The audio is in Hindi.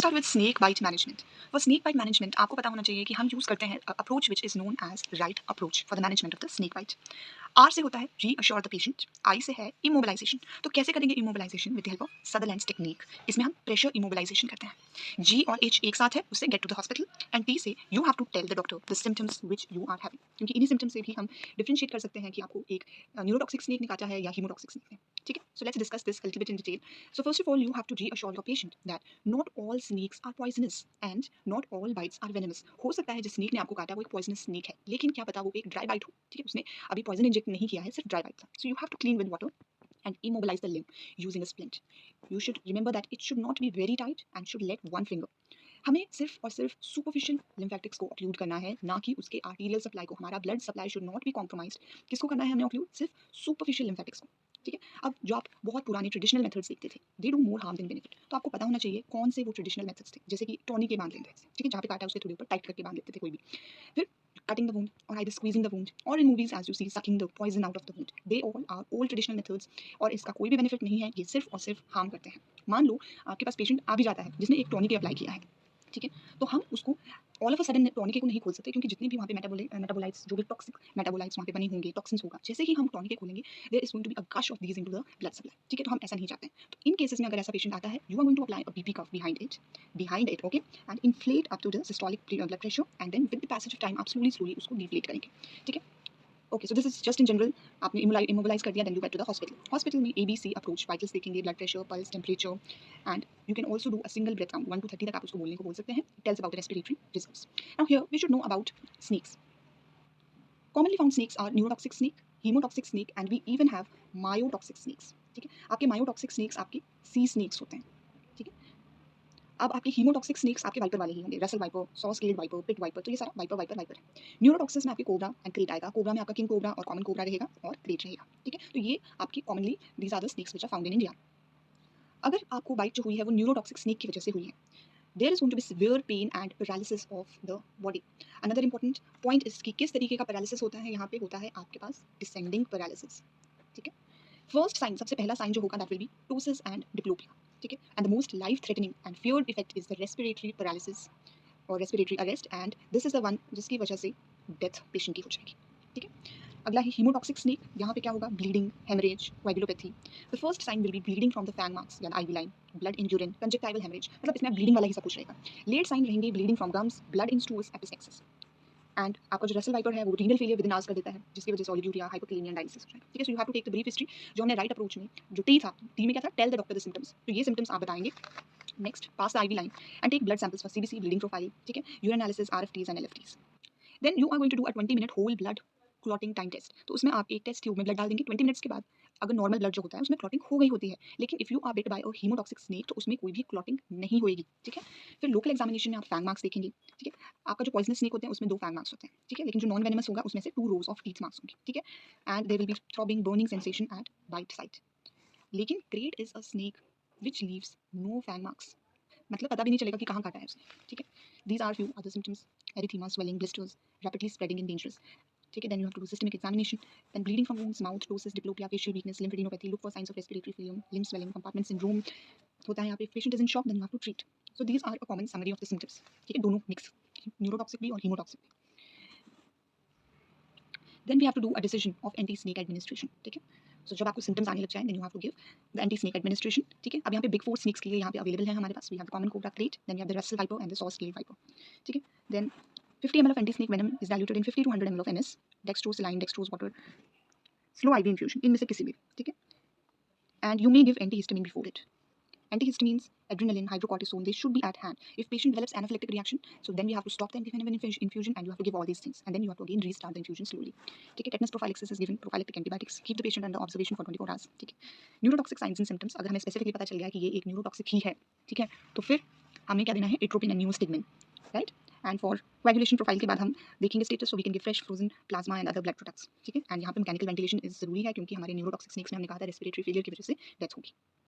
Start with snake bite management. For snake bite management आपको पता होना चाहिए कि हम यूज करते हैं approach which is known as right approach for the management of the snake bite. R से होता है री अश्योर द पेशेंट, आई से है इमोबिलाइजेशन। तो कैसे करेंगे immobilization? With help of Sutherland's technique. इसमें हम प्रेशर इमोबिलाइजेशन करते हैं। जी और एच एक साथ है, उससे get to the hospital. And टी से you have to tell the doctor the symptoms which you are having, क्योंकि इन्हीं सिम्टम्स से भी हम डिफरेंशिएट कर सकते हैं कि आपको एक न्यूरोटॉक्सिक स्नेक ने काटा है या हीमोटॉक्सिक स्नेक ने। ठीक है, so let's discuss this little bit in detail. So first of all you have to reassure your patient that not all snakes are poisonous and not all bites are venomous. हो सकता है जिस स्नेक ने आपको काटा वो एक पॉइजनस स्नेक है, लेकिन क्या पता वो एक ड्राई बाइट हो। ठीक है, उसने अभी पॉइजन इंजेक्ट नहीं किया है, सिर्फ ड्राई बाइट था। So you have to clean with water and immobilize the limb using a splint. You should remember that it should not be very tight and should let one finger. हमें सिर्फ और सिर्फ सुपरफिशियल लिम्फेटिक्स को ऑक्लूड करना है, ना कि उसके आर्टीरियल सप्लाई को। हमारा blood supply should not be compromised. किसको करना है हमें ऑक्लूड? सिर्फ सुपरफिशियल लिम्फेटिक्स को। ठीक है, अब जो आप बहुत पुराने ट्रेडिशनल मेथड्स देखते थे, they do more harm then benefit. तो आपको पता होना चाहिए कौन से वो ट्रेडिशनल मेथड्स थे, जैसे कि टॉनी के बांध लेते थे। ठीक है, जहाँ पे काटा उसके थोड़े ऊपर टाइट करके बांध लेते थे कोई भी। फिर cutting the wound or either squeezing the wound or in movies as you see sucking the poison out of the wound, they all are old traditional methods और इसका कोई भी बेनिफिट नहीं है, ये सिर्फ और सिर्फ हार्म करते हैं। मान लो आपके पास पेशेंट आ भी जाता है जिसने एक टॉनिक अप्लाई किया है, ठीक है, तो हम उसको all of a sudden tonic को नहीं खोल सकते, क्योंकि जितने भी वहाँ पे मेटाबोलाइट्स, जो भी टॉक्सिक मेटाबोलाइट्स वहाँ पे बने होंगे, टॉक्सिन्स होगा, जैसे ही हम टॉनिक खोलेंगे there is going to be a gush of these into the blood supply. ठीक है, तो हम ऐसा नहीं चाहते हैं। तो इन केसेस में अगर ऐसा पेशेंट आता है, you are going to apply a BP cuff behind it, okay, and inflate up to the systolic blood pressure and then with the passage of time आप स्लोली उसको डिफ्लेट करेंगे। ठीक है, okay, so this is just in general. आपने इमोबिलाइज कर दिया, then you get to the hospital. Hospital में ABC अप्रोच, वाइटल्स देखेंगे, blood pressure, pulse, temperature, and you can also do a single breath count 1 to 30 तक आप उसको बोलने को बोल सकते हैं। Tells about respiratory reserves. Now here we should know about snakes. Commonly found snakes are neurotoxic snake, hemotoxic snake, and we even have myotoxic snakes. ठीक है, आपके myotoxic snakes आपके sea snakes होते हैं। ठीक है, अब आपके हीमोटॉक्सिक स्नेक्स आपके वाइपर वाले ही होंगे, Russell viper, saw scaled viper, pit viper, तो ये सारा वाइपर है। न्यूरोटॉक्सिस में आपके कोबरा एंड क्रेट आएगा। कोबरा में आपका किंग कोबरा और कॉमन कोबरा रहेगा और क्रेट रहेगा। ठीक है, तो ये आपकी commonly these are the snakes which are found in India. अगर आपको बाइट जो हुई है वो न्यूरोटॉक्सिक स्नेक की वजह से हुई है, there is going to be severe pain and paralysis of the body. Another important point is कि किस तरीके का पैरालिसिस होता है। यहाँ पे होता है आपके पास डिसेंडिंग पैरालिसिस। ठीक है, फर्स्ट साइन, सबसे पहला साइन जो होगा that will be ptosis and diplopia. ठीक है, and the most life threatening and feared effect is the respiratory paralysis और respiratory arrest, and this is the one जिसकी वजह से डेथ पेशेंट की हो जाएगी। ठीक है, अगला है हीमोटॉक्सिक स्नेक। यहाँ पे क्या होगा? Bleeding, haemorrhage, coagulopathy. The first sign will be bleeding from the fang marks या IV line, blood in urine, conjunctival haemorrhage, मतलब इसमें ब्लीडिंग वाला ही सब कुछ रहेगा। लेट साइन रहेंगे bleeding from gums, blood in stools, epistaxis. And आपका जो रसल वाइपर है वो renal failure within hours कर देता है, जिसकी वजह से ऑलिगोयूरिया, हाइपोकैलेमिया, डायलिसिस हो जाएगा। ठीक है, so you have to take the brief history. जो हमने राइट अप्रोच में जो टी था, टी में क्या था? Tell the doctor the symptoms. तो ये सिम्टम्स आप बताएंगे। Next, pass the IV line and take blood samples for CBC, bleeding profile. ठीक है, urine analysis, RFTs and LFTs। Then you are going to do a 20-minute whole blood clotting time test. तो उसमें आप एक टेस्ट ट्यूब में ब्लड डाल देंगे। 20 मिनट्स के बाद अगर नॉर्मल ब्लड जो होता है उसमें क्लॉटिंग हो गई होती है, लेकिन if you are bit by a haemotoxic snake तो उसमें कोई भी क्लॉटिंग नहीं होएगी। ठीक है, फिर लोकल एग्जामिनेशन में आप फैंग मार्क्स देखेंगे। ठीक है, आपका जो पॉइजनस स्नेक होते हैं उसमें 2 फैंग मार्क्स होते हैं। ठीक है, लेकिन जो नॉन वेनमस होगा उसमें से 2 रोज ऑफ टीथ मार्क्स होंगे। ठीक है, and there will be throbbing, burning sensation at bite site. लेकिन krait is a snake which leaves no fang marks, मतलब पता भी नहीं चलेगा कि कहाँ काटा है उसने। ठीक है, these are few other symptoms: erythema, swelling, blisters, rapidly spreading and dangerous. ठीक है, then you have to do systemic examination, then bleeding from wounds, mouth, ptosis, diplopia, facial weakness, lymphadenopathy, look for signs of respiratory failure, limb swelling, compartment syndrome होता है यहाँ पे। patient is in shock, then you have to treat. So these are a common summary of the symptoms. ठीक है, दोनों मिक्स, न्यूरोटॉक्सिक भी और हीमोटॉक्सिक भी। then we have to do a decision of anti snake administration. ठीक है, so जब आपको symptoms आने लग जाए then you have to give the anti snake administration. ठीक है, अब यहाँ पे big 4 snakes के लिए यहाँ पे available है हमारे पास। we have the common cobra, crate, then we have the russell viper and the saw scaled viper. ठीक है, then 50 ml of anti snake venom is diluted in 50 to 100 ml of NS, dextrose saline, dextrose water, slow IV infusion, इनमें से किसी भी। ठीक है, and you may give antihistamine before it. Antihistamines, adrenaline, hydrocortisone, they should be at hand. If patient develops anaphylactic reaction, so then we have to stop the antivenom infusion and you have to give all these things. And then you have to again restart the infusion slowly. ठीक है, tetanus prophylaxis is given, prophylactic antibiotics. Keep the patient under observation for 24 hours. ठीक है, neurotoxic signs and symptoms, अगर हमें specifically पता चल गया कि ये एक neurotoxic ही है, ठीक है, तो फिर हमें क्या देना है? Atropine and neostigmine, right? And for coagulation profile के बाद हम देखेंगे status, so we can give fresh frozen plasma and other blood products. ठीक है, and यहाँ पे mechanical ventilation is जरूरी है, क्योंकि हमारे neurotoxic snakes में हमने कहा था respiratory failure की वजह से death होगी।